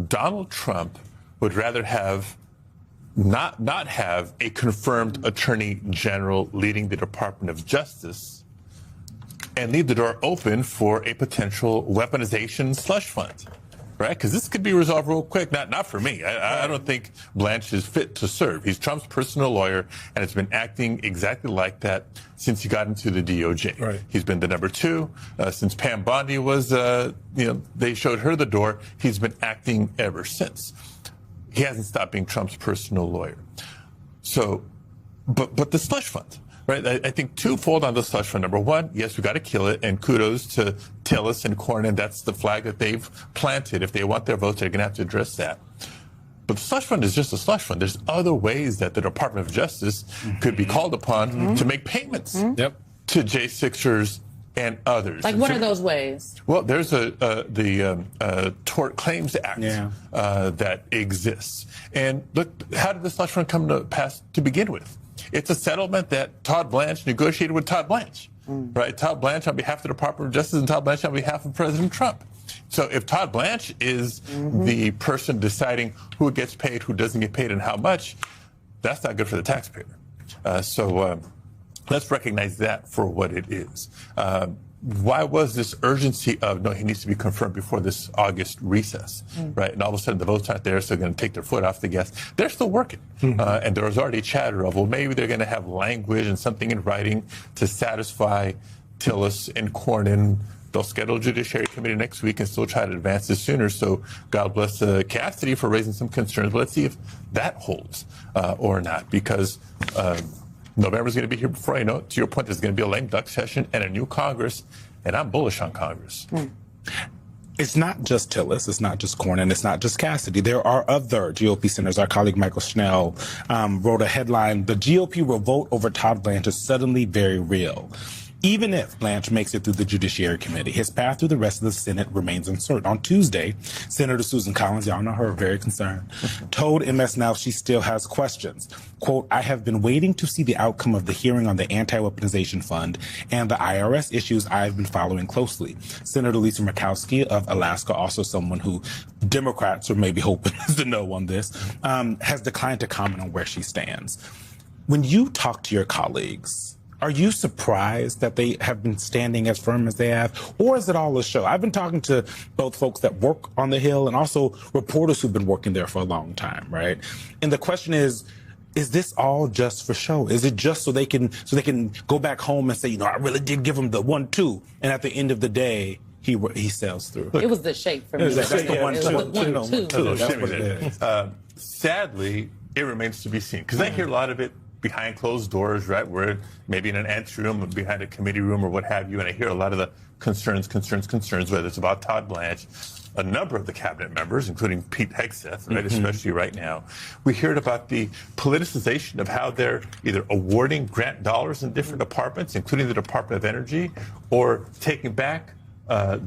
Donald Trump would rather have not have a confirmed attorney general leading the Department of Justice and leave the door open for a potential weaponization slush fund, right? Because this could be resolved real quick. Not for me. I don't think Blanche is fit to serve. He's Trump's personal lawyer, and has been acting exactly like that since he got into the DOJ. Right. He's been the number two since Pam Bondi was. They showed her the door. He's been acting ever since. He hasn't stopped being Trump's personal lawyer. So, but the slush fund. Right, I think twofold on the slush fund. Number one, yes, we got to kill it, and kudos to Tillis and Cornyn. That's the flag that they've planted. If they want their votes, they're going to have to address that. But the slush fund is just a slush fund. There's other ways that the Department of Justice could be called upon to make payments to J6ers and others. Like, what are those ways? Well, there's the Tort Claims Act that exists. And look, how did the slush fund come to pass to begin with? It's a settlement that Todd Blanche negotiated with Todd Blanche, right? Todd Blanche on behalf of the Department of Justice and Todd Blanche on behalf of President Trump. So if Todd Blanche is the person deciding who gets paid, who doesn't get paid, and how much, that's not good for the taxpayer. So let's recognize that for what it is. Why was this urgency of, no, he needs to be confirmed before this August recess, right? And all of a sudden the votes aren't there, so they're going to take their foot off the gas. They're still working. And there was already chatter of, well, maybe they're going to have language and something in writing to satisfy Tillis and Cornyn. They'll schedule a Judiciary Committee next week and still try to advance this sooner. So God bless Cassidy for raising some concerns. But let's see if that holds or not, because November is going to be here before I know it. To your point, there's going to be a lame duck session and a new Congress, and I'm bullish on Congress. It's not just Tillis, it's not just Cornyn, it's not just Cassidy. There are other GOP senators. Our colleague Michael Schnell wrote a headline, "The GOP will vote over Todd Blanche is suddenly very real." Even if Blanche makes it through the Judiciary Committee, his path through the rest of the Senate remains uncertain. On Tuesday, Senator Susan Collins, y'all know her, very concerned, told MS Now she still has questions. Quote, "I have been waiting to see the outcome of the hearing on the anti-weaponization fund and the IRS issues I've been following closely." Senator Lisa Murkowski of Alaska, also someone who Democrats are maybe hoping to know on this, has declined to comment on where she stands. When you talk to your colleagues, are you surprised that they have been standing as firm as they have? Or is it all a show? I've been talking to both folks that work on the Hill and also reporters who've been working there for a long time, right? And the question is this all just for show? Is it just so they can go back home and say, you know, I really did give him the 1-2, and at the end of the day, he sails through? It was the shake for me. That's the 1-2. That's what it is. Sadly, it remains to be seen, because I hear a lot of it behind closed doors, right? We're maybe in an anteroom or behind a committee room or what have you, and I hear a lot of the concerns, whether it's about Todd Blanche, a number of the cabinet members, including Pete Hegseth, right, especially right now. We heard about the politicization of how they're either awarding grant dollars in different departments, including the Department of Energy, or taking back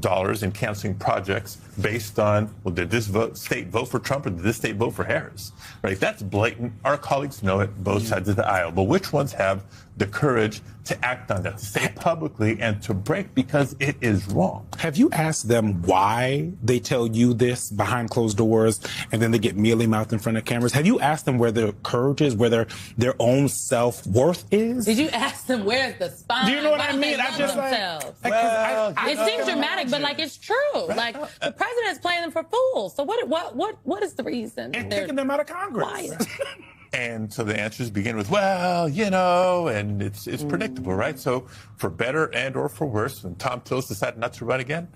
dollars and canceling projects based on, well, did this state vote for Trump or did this state vote for Harris? Right? That's blatant. Our colleagues know it, both sides of the aisle. But which ones have the courage to act on that, to say publicly and to break, because it is wrong? Have you asked them why they tell you this behind closed doors and then they get mealy-mouthed in front of cameras? Have you asked them where their courage is, where their own self-worth is? Did you ask them where's the spine? Do you know what I mean? I just it seems dramatic, but like it's true. Right. Like the president's playing them for fools. So what is the reason? And kicking them out of Congress. Why? And so the answers begin with, well, you know, and it's predictable, right? So for better and or for worse, when Tom Tillis decided not to run again,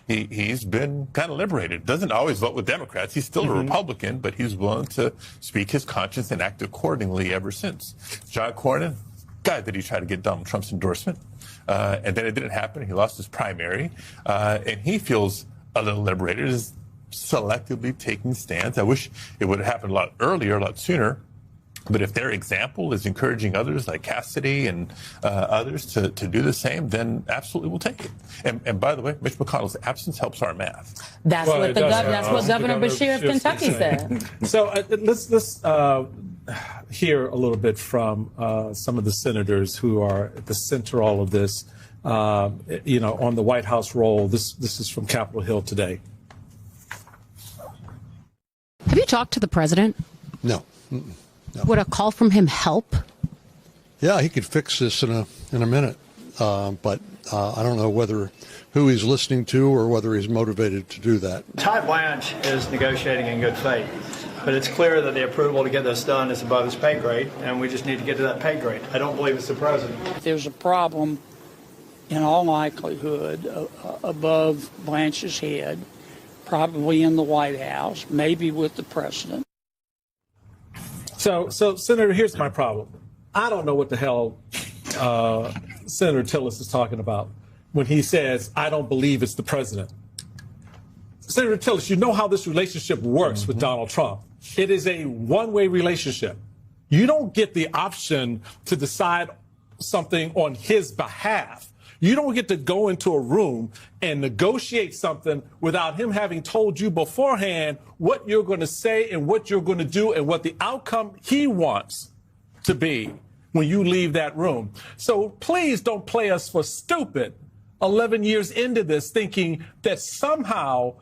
he's been kind of liberated. Doesn't always vote with Democrats. He's still a Republican, but he's willing to speak his conscience and act accordingly ever since. John Cornyn, God, did he try to get Donald Trump's endorsement? And then it didn't happen. He lost his primary. And he feels a little liberated, is selectively taking stands. I wish it would have happened a lot earlier, a lot sooner. But if their example is encouraging others like Cassidy and others to do the same, then absolutely we'll take it. And by the way, Mitch McConnell's absence helps our math. That's what Governor Beshear of Kentucky said. So let's hear a little bit from some of the senators who are at the center of all of this. You know, on the White House roll. This is from Capitol Hill today. Have you talked to the president? No. No. Would a call from him help? Yeah, he could fix this in a minute, but I don't know who he's listening to or whether he's motivated to do that. Todd Blanche is negotiating in good faith, but it's clear that the approval to get this done is above his pay grade, and we just need to get to that pay grade. I don't believe it's the president. There's a problem, in all likelihood, above Blanche's head, probably in the White House, maybe with the president. So Senator, here's my problem. I don't know what the hell Senator Tillis is talking about when he says, I don't believe it's the president. Senator Tillis, you know how this relationship works with Donald Trump. It is a one-way relationship. You don't get the option to decide something on his behalf. You don't get to go into a room and negotiate something without him having told you beforehand what you're going to say and what you're going to do and what the outcome he wants to be when you leave that room. So please don't play us for stupid 11 years into this, thinking that somehow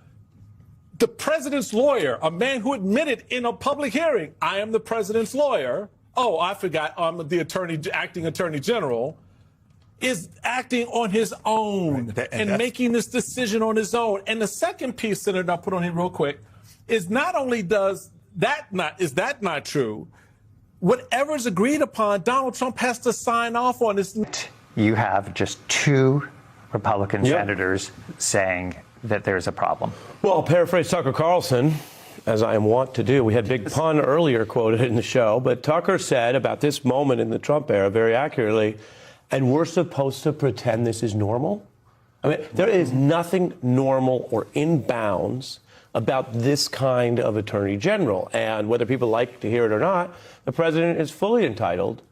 the president's lawyer, a man who admitted in a public hearing, I am the president's lawyer. Oh, I forgot, I'm the acting attorney general, is acting on his own and making this decision on his own. And the second piece, Senator, I'll put on here real quick, is not only is that not true, whatever's agreed upon, Donald Trump has to sign off on this. You have just two Republican senators saying that there's a problem. Well, I'll paraphrase Tucker Carlson, as I am wont to do. We had Big Pun earlier quoted in the show, but Tucker said about this moment in the Trump era very accurately, and we're supposed to pretend this is normal? I mean, there is nothing normal or in bounds about this kind of attorney general. And whether people like to hear it or not, the president is fully entitled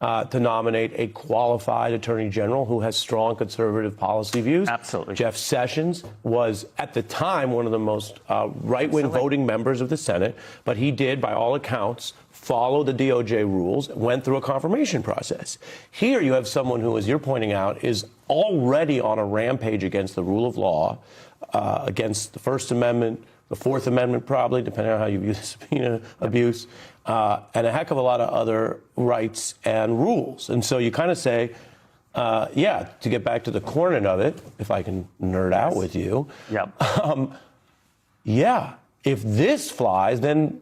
to nominate a qualified attorney general who has strong conservative policy views. Absolutely. Jeff Sessions was, at the time, one of the most right-wing voting members of the Senate, but he did, by all accounts, follow the DOJ rules, went through a confirmation process. Here you have someone who, as you're pointing out, is already on a rampage against the rule of law, against the First Amendment, the Fourth Amendment probably, depending on how you view the subpoena abuse, and a heck of a lot of other rights and rules. And so you kind of say, to get back to the Cornyn of it, if I can nerd out with you, if this flies, then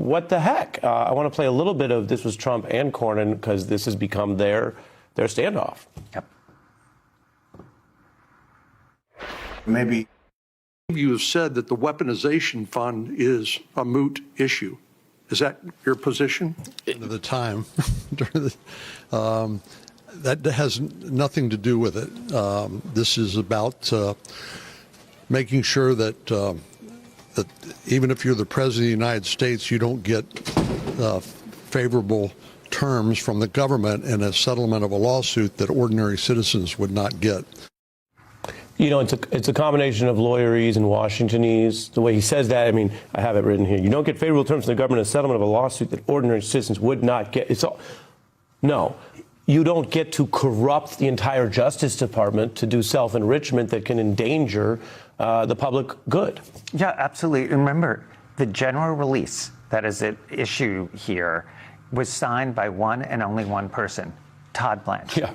what the heck? I want to play a little bit of this was Trump and Cornyn because this has become their standoff. Yep. Maybe you have said that the weaponization fund is a moot issue. Is that your position? At the time, that has nothing to do with it. This is about making sure that even if you're the president of the United States, you don't get favorable terms from the government in a settlement of a lawsuit that ordinary citizens would not get. You know, it's a combination of lawyerese and Washingtonese. The way he says that, I mean, I have it written here. You don't get favorable terms from the government in a settlement of a lawsuit that ordinary citizens would not get. No. You don't get to corrupt the entire Justice Department to do self-enrichment that can endanger the public good. Yeah, absolutely. Remember, the general release that is at issue here was signed by one and only one person, Todd Blanche. Yeah.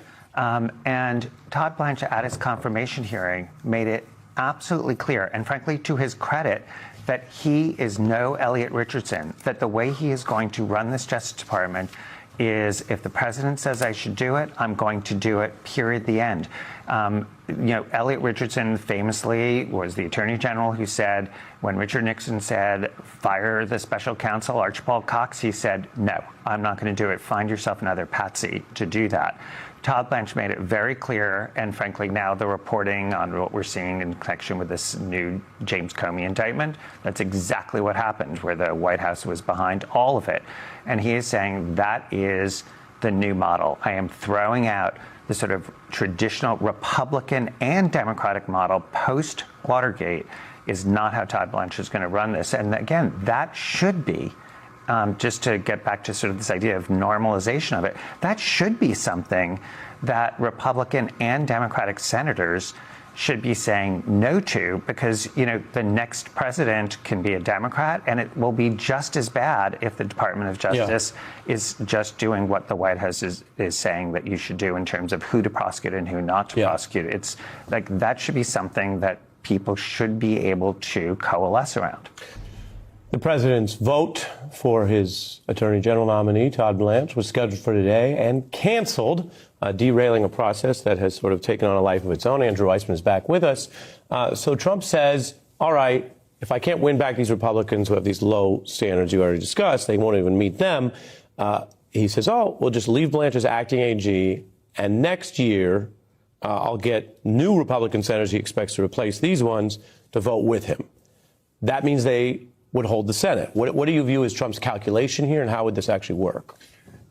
And Todd Blanche, at his confirmation hearing, made it absolutely clear, and frankly, to his credit, that he is no Elliot Richardson, that the way he is going to run this Justice Department is if the president says I should do it, I'm going to do it, period, the end. Elliot Richardson famously was the attorney general who said, when Richard Nixon said, fire the special counsel, Archibald Cox, he said, no, I'm not going to do it. Find yourself another patsy to do that. Todd Blanche made it very clear, and frankly, now the reporting on what we're seeing in connection with this new James Comey indictment, that's exactly what happened, where the White House was behind all of it. And he is saying that is the new model. I am throwing out the sort of traditional Republican and Democratic model post-Watergate is not how Todd Blanche is going to run this. And again, that should be, just to get back to sort of this idea of normalization of it, that should be something that Republican and Democratic senators should be saying no to, because, the next president can be a Democrat, and it will be just as bad if the Department of Justice is just doing what the White House is saying that you should do in terms of who to prosecute and who not to prosecute. It's like that should be something that people should be able to coalesce around. The president's vote for his attorney general nominee, Todd Blanche, was scheduled for today and canceled, derailing a process that has sort of taken on a life of its own. Andrew Weissman is back with us. So Trump says, all right, if I can't win back these Republicans who have these low standards you already discussed, they won't even meet them. He says, we'll just leave Blanche as acting AG, and next year I'll get new Republican senators he expects to replace these ones to vote with him. That means they would hold the Senate. What do you view as Trump's calculation here, and how would this actually work?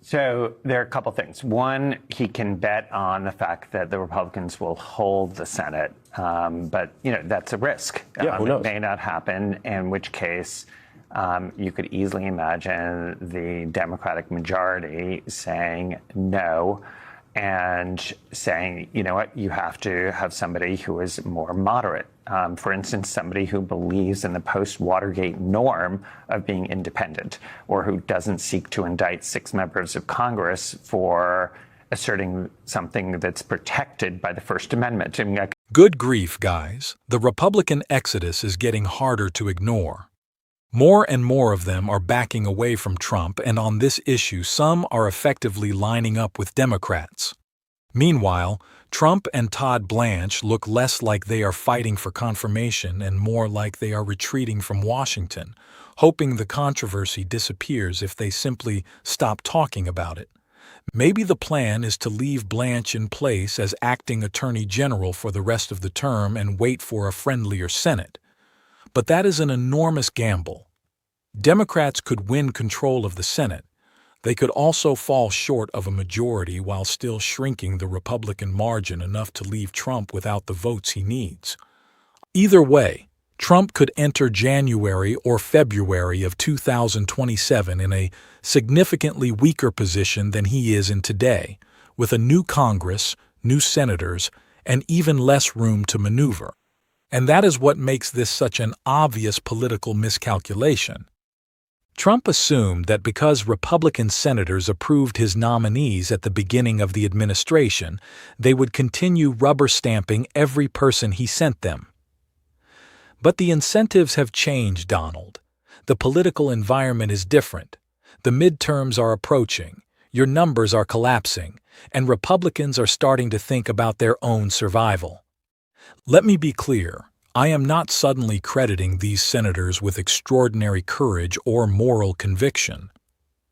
So there are a couple things. One, he can bet on the fact that the Republicans will hold the Senate, but that's a risk. Who knows? It may not happen, in which case you could easily imagine the Democratic majority saying no and saying, you know what, you have to have somebody who is more moderate. For instance, somebody who believes in the post-Watergate norm of being independent, or who doesn't seek to indict 6 members of Congress for asserting something that's protected by the First Amendment. Good grief, guys. The Republican exodus is getting harder to ignore. More and more of them are backing away from Trump, and on this issue, some are effectively lining up with Democrats. Meanwhile, Trump and Todd Blanche look less like they are fighting for confirmation and more like they are retreating from Washington, hoping the controversy disappears if they simply stop talking about it. Maybe the plan is to leave Blanche in place as acting Attorney General for the rest of the term and wait for a friendlier Senate. But that is an enormous gamble. Democrats could win control of the Senate. They could also fall short of a majority while still shrinking the Republican margin enough to leave Trump without the votes he needs. Either way, Trump could enter January or February of 2027 in a significantly weaker position than he is in today, with a new Congress, new senators, and even less room to maneuver. And that is what makes this such an obvious political miscalculation. Trump assumed that because Republican senators approved his nominees at the beginning of the administration, they would continue rubber-stamping every person he sent them. But the incentives have changed, Donald. The political environment is different. The midterms are approaching, your numbers are collapsing, and Republicans are starting to think about their own survival. Let me be clear. I am not suddenly crediting these senators with extraordinary courage or moral conviction.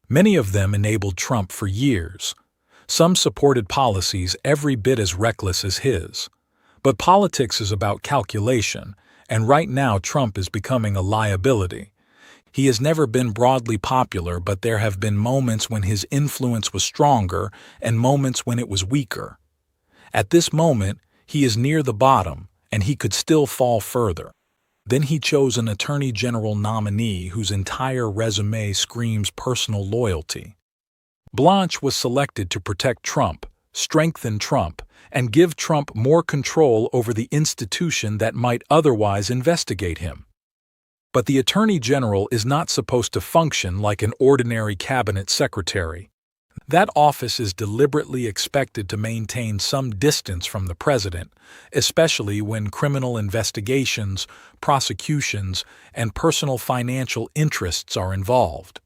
Many of them enabled Trump for years. Some supported policies every bit as reckless as his. But politics is about calculation, and right now Trump is becoming a liability. He has never been broadly popular, but there have been moments when his influence was stronger and moments when it was weaker. At this moment, he is near the bottom, and he could still fall further. Then he chose an attorney general nominee whose entire resume screams personal loyalty. Blanche was selected to protect Trump, strengthen Trump, and give Trump more control over the institution that might otherwise investigate him. But the attorney general is not supposed to function like an ordinary cabinet secretary. That office is deliberately expected to maintain some distance from the president, especially when criminal investigations, prosecutions, and personal financial interests are involved.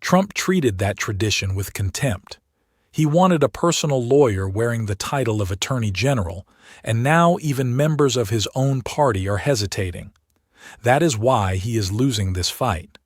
Trump treated that tradition with contempt. He wanted a personal lawyer wearing the title of Attorney General, and now even members of his own party are hesitating. That is why he is losing this fight.